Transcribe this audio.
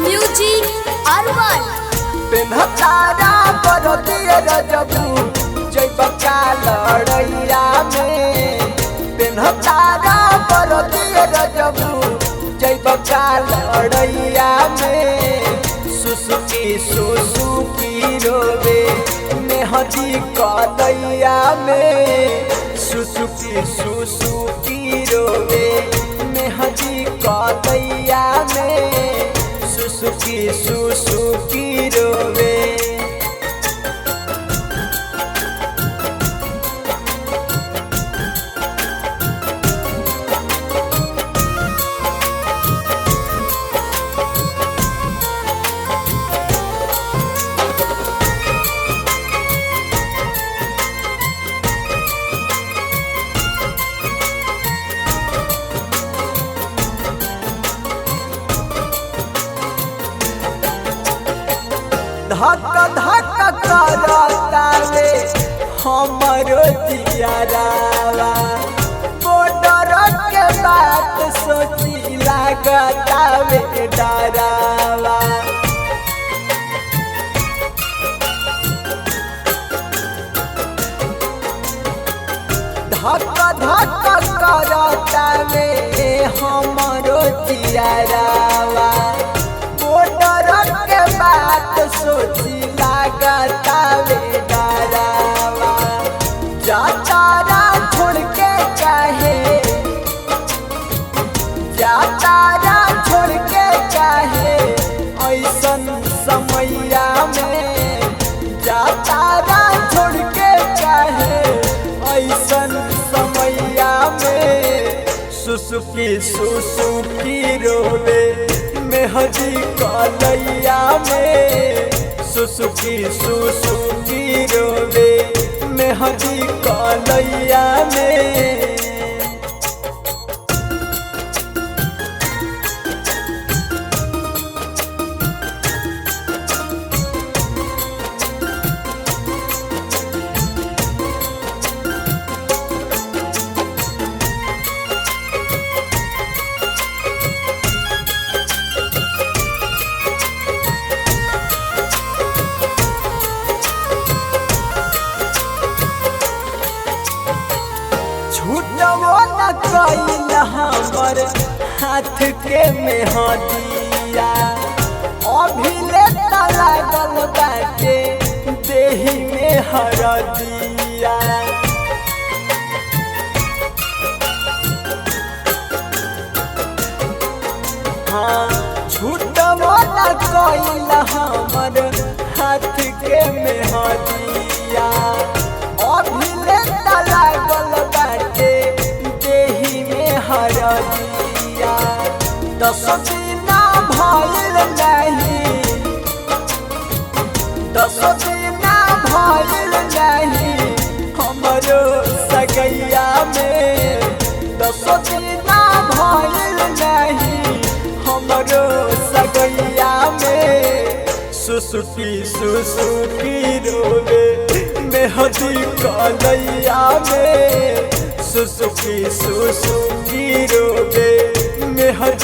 Music Arwal पेन्हतारा पर दिए रजबू जैब का लड़ैया में पेन्हतारा पर दिए रजबू जैब का लड़ैया में सुसुकी रोवे मेहदी कलैया में सुसुकी रोवे मेहदी कलैया में सुसुकी रोवे। धक धक करतावे हमरो जियारावा बॉर्डर के बात सोची लागतावे डरावा धक धक करतावे हमरो जियारावा बॉर्डर के बात सोची लागतावे डरावा जातारा छोड़ के चाहे जातारा छोड़ के चाहे ऐसन समैया में जातारा छोड़ के चाहे ऐसन समैया में सुसुकी रोवे मेहदी कलैया में सुसुकी रोवे मेहदी कलैया में। छूटबो न कइल हमर हाथ के मेहदिया अभिले त लागल बाटे देहि में हरदिया हाँ छूटबो न कइल हमर हाथ के मेहदिया अभिले त लागल बाटे देहि में हरदिया 10 दिन भइल नहीं 10 दिन भइल नहीं हमरो सगैया में 10 दिन भइल नहीं हमरो सगैया में सुसुकी रोवे मेहदी कलैया में सुसुकी रोवे मेहदी